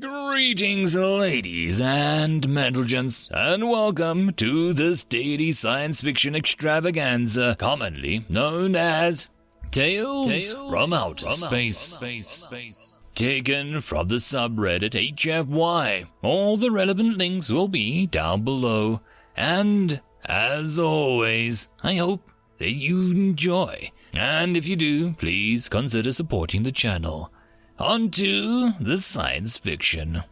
Greetings, ladies and gents, and welcome to this daily science fiction extravaganza, commonly known as Tales from Outer Space. Taken from the subreddit HFY. All the relevant links will be down below. And, as always, I hope that you enjoy. And if you do, please consider supporting the channel. On to the science fiction.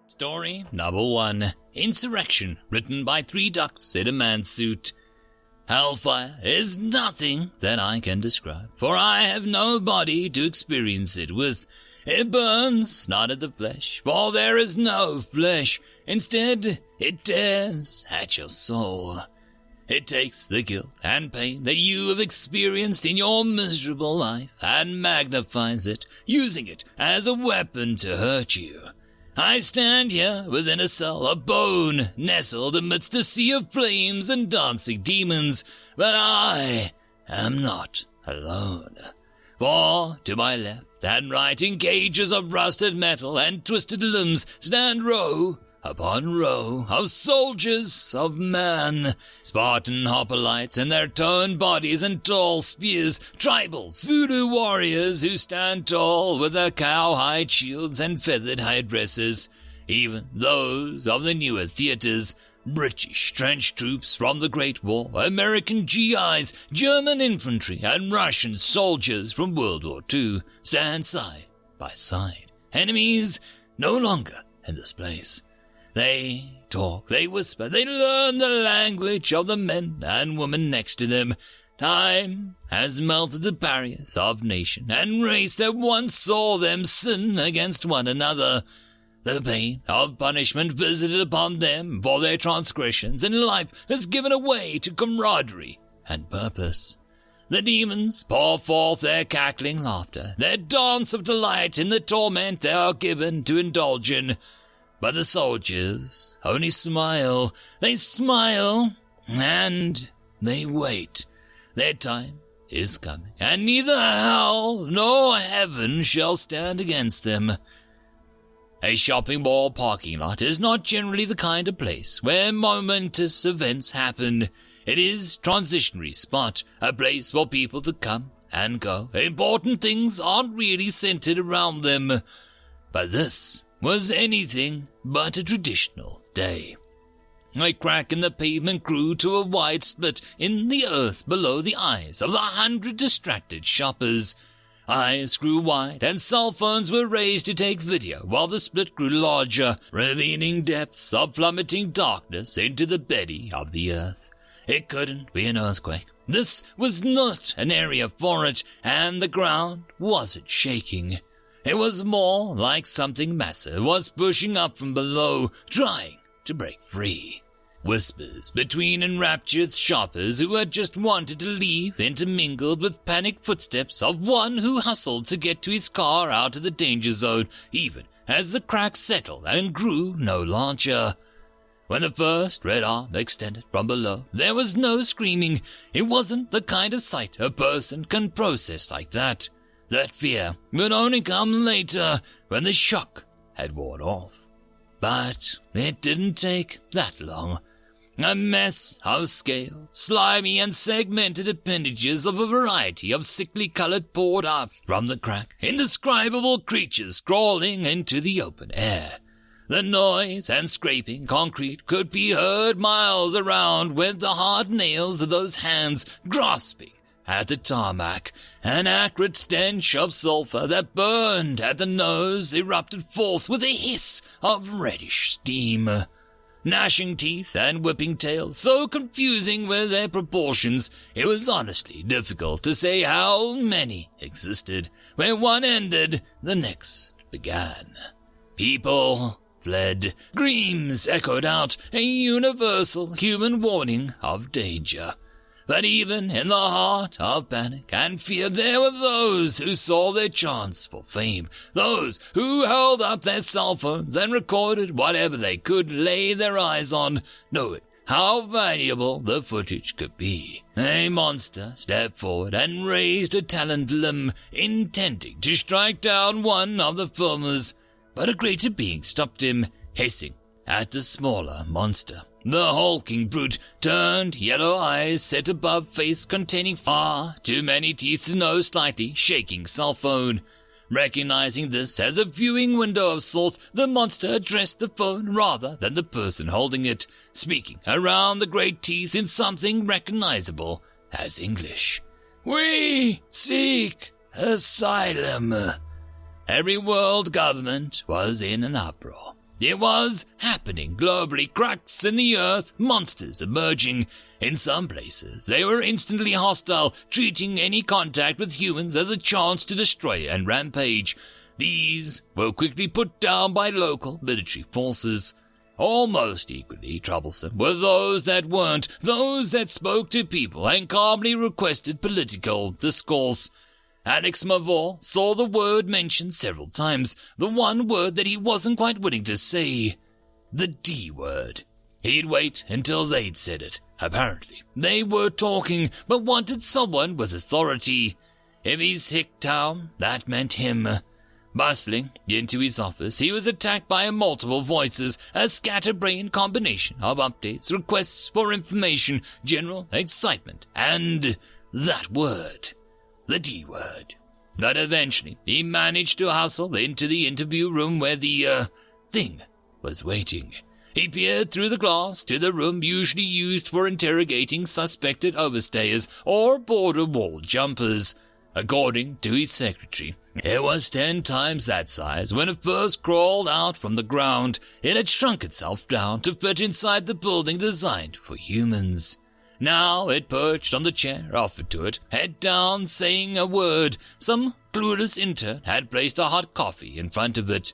Story number 1. Insurrection, written by ThreeDucksInAManSuit. Hellfire is nothing that I can describe, for I have no body to experience it with. It burns not at the flesh, for there is no flesh. Instead, it tears at your soul. It takes the guilt and pain that you have experienced in your miserable life and magnifies it, using it as a weapon to hurt you. I stand here within a cell of bone, nestled amidst a sea of flames and dancing demons, but I am not alone. For to my left and right, in cages of rusted metal and twisted limbs, stand row upon row of soldiers of man, Spartan hoplites in their toned bodies and tall spears, tribal Zulu warriors who stand tall with their cowhide shields and feathered headdresses, even those of the newer theaters, British trench troops from the Great War, American GIs, German infantry, and Russian soldiers from World War II stand side by side, enemies no longer in this place. They talk, they whisper, they learn the language of the men and women next to them. Time has melted the barriers of nation and race that once saw them sin against one another. The pain of punishment visited upon them for their transgressions in life has given way to camaraderie and purpose. The demons pour forth their cackling laughter, their dance of delight in the torment they are given to indulge in. But the soldiers only smile. They smile, and they wait. Their time is coming, and neither hell nor heaven shall stand against them. A shopping mall parking lot is not generally the kind of place where momentous events happen. It is a transitionary spot, a place for people to come and go. Important things aren't really centered around them. But this was anything but a traditional day. A crack in the pavement grew to a wide split in the earth below the eyes of the 100 distracted shoppers. Eyes grew wide and cell phones were raised to take video while the split grew larger, revealing depths of plummeting darkness into the belly of the earth. It couldn't be an earthquake. This was not an area for it, and the ground wasn't shaking. It was more like something massive was pushing up from below, trying to break free. Whispers between enraptured shoppers who had just wanted to leave intermingled with panicked footsteps of one who hustled to get to his car out of the danger zone, even as the crack settled and grew no larger. When the first red arm extended from below, there was no screaming. It wasn't the kind of sight a person can process like that. That fear would only come later, when the shock had worn off. But it didn't take that long. A mess of scaled, slimy, and segmented appendages of a variety of sickly-colored poured out from the crack, indescribable creatures crawling into the open air. The noise and scraping concrete could be heard miles around, with the hard nails of those hands grasping at the tarmac. An acrid stench of sulfur that burned at the nose erupted forth with a hiss of reddish steam. Gnashing teeth and whipping tails, so confusing were their proportions, it was honestly difficult to say how many existed. Where one ended, the next began. People fled. Screams echoed out, a universal human warning of danger. But even in the heart of panic and fear, there were those who saw their chance for fame, those who held up their cell phones and recorded whatever they could lay their eyes on, knowing how valuable the footage could be. A monster stepped forward and raised a taloned limb, intending to strike down one of the filmers, but a greater being stopped him, hissing at the smaller monster. The hulking brute turned, yellow eyes set above face containing far too many teeth to know slightly shaking cell phone. Recognizing this as a viewing window of sorts, the monster addressed the phone rather than the person holding it, speaking around the great teeth in something recognizable as English. "We seek asylum." Every world government was in an uproar. It was happening globally, cracks in the earth, monsters emerging. In some places, they were instantly hostile, treating any contact with humans as a chance to destroy and rampage. These were quickly put down by local military forces. Almost equally troublesome were those that weren't, those that spoke to people and calmly requested political discourse. Alex Mavor saw the word mentioned several times, the one word that he wasn't quite willing to say. The D word. He'd wait until they'd said it. Apparently, they were talking, but wanted someone with authority. If he's Hicktown, that meant him. Bustling into his office, he was attacked by multiple voices, a scatterbrained combination of updates, requests for information, general excitement, and that word. The D word. But eventually, he managed to hustle into the interview room where the, thing was waiting. He peered through the glass to the room usually used for interrogating suspected overstayers or border wall jumpers. According to his secretary, it was 10 times that size when it first crawled out from the ground. It had shrunk itself down to fit inside the building designed for humans. Now it perched on the chair offered to it, head down, saying a word. Some clueless intern had placed a hot coffee in front of it.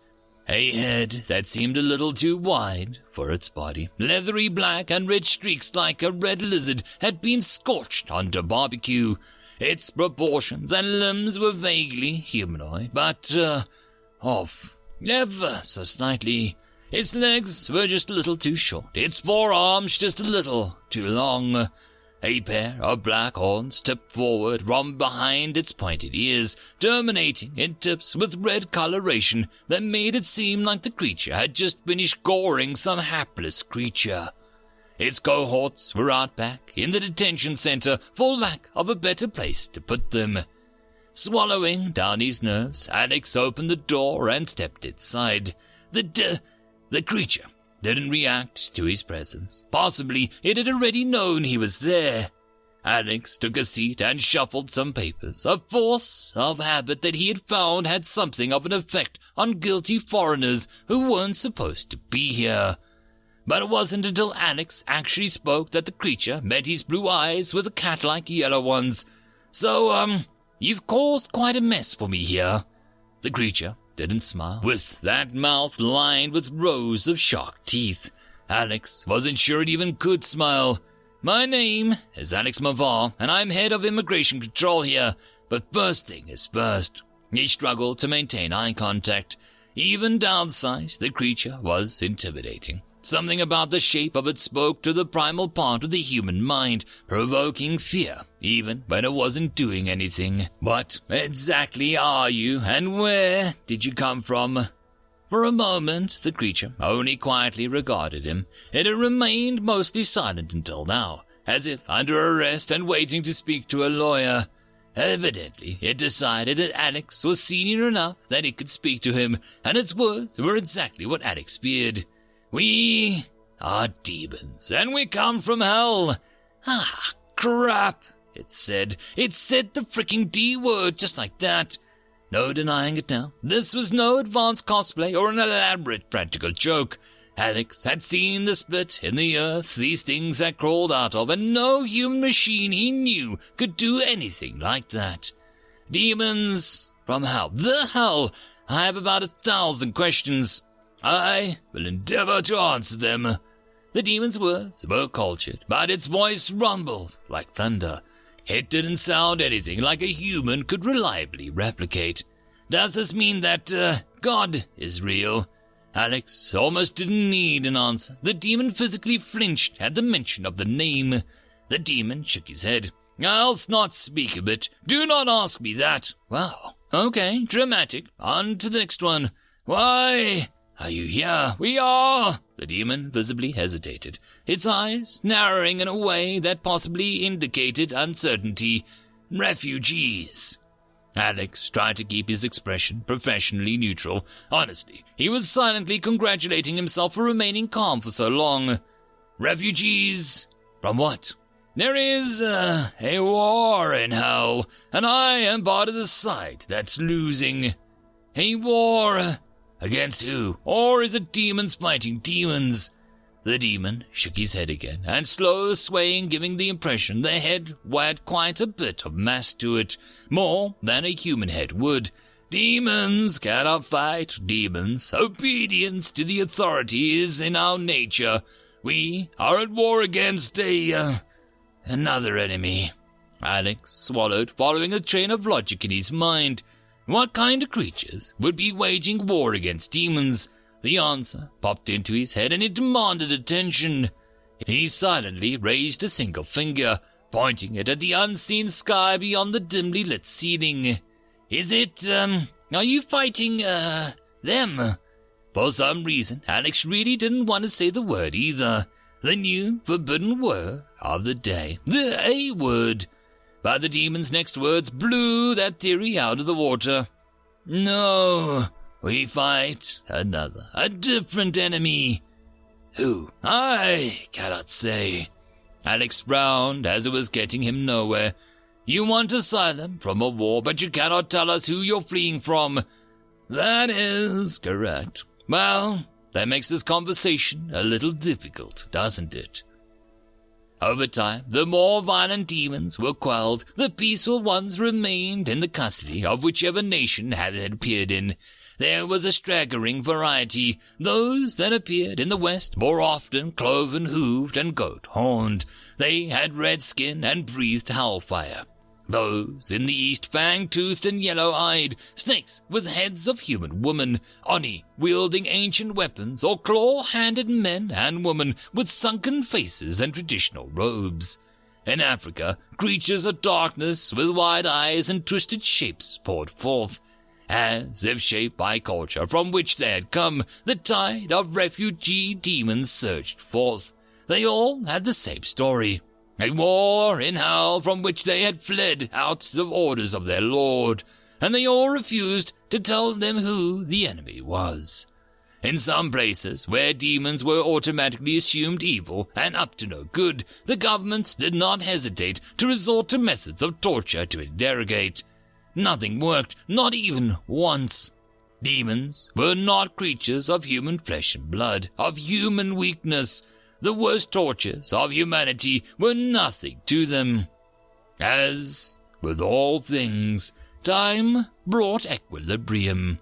A head that seemed a little too wide for its body. Leathery black and red streaks like a red lizard had been scorched onto barbecue. Its proportions and limbs were vaguely humanoid, but, off, ever so slightly. Its legs were just a little too short, its forearms just a little too long. A pair of black horns tipped forward from behind its pointed ears, terminating in tips with red coloration that made it seem like the creature had just finished goring some hapless creature. Its cohorts were out back in the detention center, for lack of a better place to put them. Swallowing down his nerves, Alex opened the door and stepped inside. The creature didn't react to his presence. Possibly it had already known he was there. Alex took a seat and shuffled some papers, a force of habit that he had found had something of an effect on guilty foreigners who weren't supposed to be here. But it wasn't until Alex actually spoke that the creature met his blue eyes with the cat-like yellow ones. "So, you've caused quite a mess for me here." The creature didn't smile, with that mouth lined with rows of shark teeth. Alex wasn't sure it even could smile. "My name is Alex Mavor, and I'm head of immigration control here, but first thing is first." He struggled to maintain eye contact. Even downsized, the creature was intimidating. Something about the shape of it spoke to the primal part of the human mind, provoking fear, even when it wasn't doing anything. "What exactly are you, and where did you come from?" For a moment, the creature only quietly regarded him. It had remained mostly silent until now, as if under arrest and waiting to speak to a lawyer. Evidently, it decided that Alex was senior enough that it could speak to him, and its words were exactly what Alex feared. "We are demons, and we come from hell." "Ah, crap," it said. It said the freaking D word just like that. No denying it now. This was no advanced cosplay or an elaborate practical joke. Alex had seen the split in the earth these things had crawled out of, and no human machine he knew could do anything like that. Demons from hell. The hell! I have about 1,000 questions. I will endeavor to answer them. The demon's words were cultured, but its voice rumbled like thunder. It didn't sound anything like a human could reliably replicate. Does this mean that, God is real? Alex almost didn't need an answer. The demon physically flinched at the mention of the name. The demon shook his head. I'll not speak of it. Do not ask me that. Well, okay, dramatic. On to the next one. Why are you here? We are. The demon visibly hesitated, its eyes narrowing in a way that possibly indicated uncertainty. Refugees. Alex tried to keep his expression professionally neutral. Honestly, he was silently congratulating himself for remaining calm for so long. Refugees? From what? There is a war in hell, and I am part of the side that's losing. A war against who? Or is it demons fighting demons? The demon shook his head again, and slow swaying, giving the impression the head had quite a bit of mass to it, more than a human head would. Demons cannot fight demons. Obedience to the authority is in our nature. We are at war against another enemy. Alex swallowed, following a train of logic in his mind. What kind of creatures would be waging war against demons? The answer popped into his head, and it demanded attention. He silently raised a single finger, pointing it at the unseen sky beyond the dimly lit ceiling. Is it, are you fighting, them? For some reason, Alex really didn't want to say the word either. The new forbidden word of the day. The A word. But the demon's next words blew that theory out of the water. No, we fight another, a different enemy. Who? I cannot say. Alex frowned, as it was getting him nowhere. You want asylum from a war, but you cannot tell us who you're fleeing from. That is correct. Well, that makes this conversation a little difficult, doesn't it? Over time, the more violent demons were quelled, the peaceful ones remained in the custody of whichever nation had appeared in. There was a staggering variety. Those that appeared in the west, more often cloven-hooved and goat-horned. They had red skin and breathed hellfire. Those in the east fang-toothed and yellow-eyed, snakes with heads of human women, Oni wielding ancient weapons, or claw-handed men and women with sunken faces and traditional robes. In Africa, creatures of darkness with wide eyes and twisted shapes poured forth. As if shaped by culture from which they had come, the tide of refugee demons surged forth. They all had the same story. A war in hell from which they had fled out the orders of their lord, and they all refused to tell them who the enemy was. In some places where demons were automatically assumed evil and up to no good, the governments did not hesitate to resort to methods of torture to interrogate. Nothing worked, not even once. Demons were not creatures of human flesh and blood, of human weakness. The worst tortures of humanity were nothing to them. As with all things, time brought equilibrium.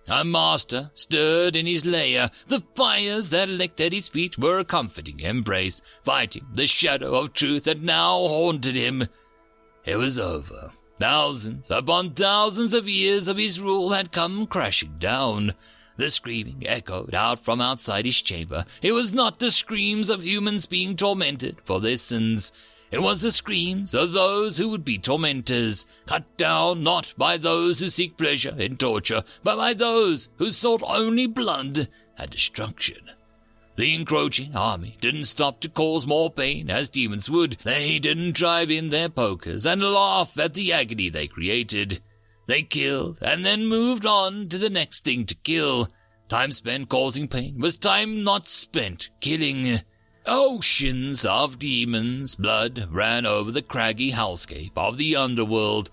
A master stirred in his lair. The fires that licked at his feet were a comforting embrace, fighting the shadow of truth that now haunted him. It was over. Thousands upon thousands of years of his rule had come crashing down. The screaming echoed out from outside his chamber. It was not the screams of humans being tormented for their sins. It was the screams of those who would be tormentors, cut down not by those who seek pleasure in torture, but by those who sought only blood and destruction. The encroaching army didn't stop to cause more pain as demons would. They didn't drive in their pokers and laugh at the agony they created. They killed and then moved on to the next thing to kill. Time spent causing pain was time not spent killing. Oceans of demons' blood ran over the craggy hellscape of the underworld.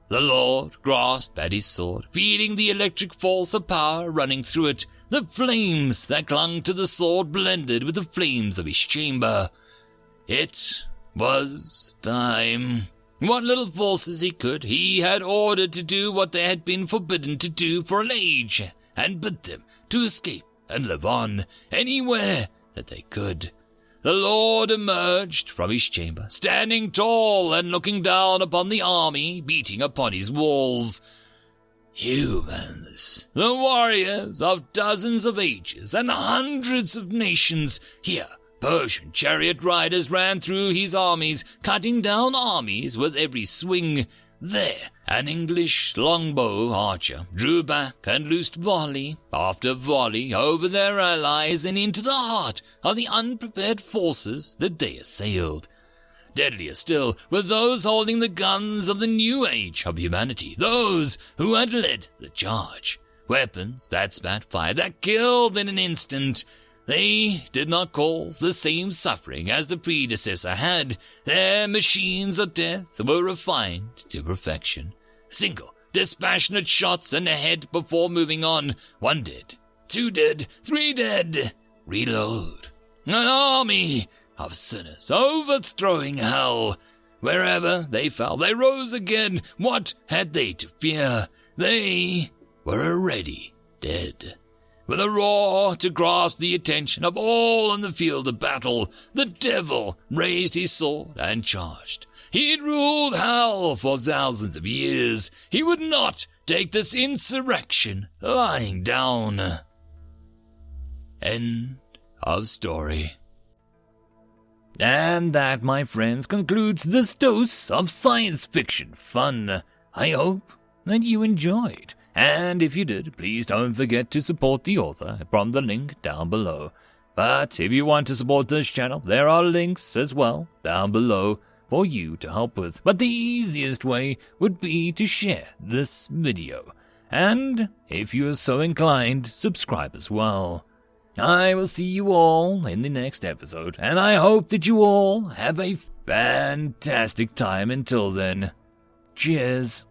The Lord grasped at his sword, feeling the electric force of power running through it. The flames that clung to the sword blended with the flames of his chamber. It was time. What little forces he could, he had ordered to do what they had been forbidden to do for an age, and bid them to escape and live on anywhere that they could. The Lord emerged from his chamber, standing tall and looking down upon the army beating upon his walls. humans, the warriors of dozens of ages and hundreds of nations. Here, Persian chariot riders ran through his armies, cutting down armies with every swing. There, an English longbow archer drew back and loosed volley after volley over their allies and into the heart of the unprepared forces that they assailed. Deadlier still were those holding the guns of the new age of humanity, those who had led the charge. Weapons that spat fire, that killed in an instant. They did not cause the same suffering as the predecessor had. Their machines of death were refined to perfection. Single, dispassionate shots in the head before moving on. 1 dead, 2 dead, 3 dead. Reload. An army of sinners overthrowing hell. Wherever they fell, they rose again. What had they to fear? They were already dead. With a roar to grasp the attention of all on the field of battle, the devil raised his sword and charged. He'd ruled hell for thousands of years. He would not take this insurrection lying down. End of story. And that, my friends, concludes this dose of science fiction fun. I hope that you enjoyed. And if you did, please don't forget to support the author from the link down below. But if you want to support this channel, there are links as well down below for you to help with. But the easiest way would be to share this video. And if you are so inclined, subscribe as well. I will see you all in the next episode, and I hope that you all have a fantastic time until then. Cheers.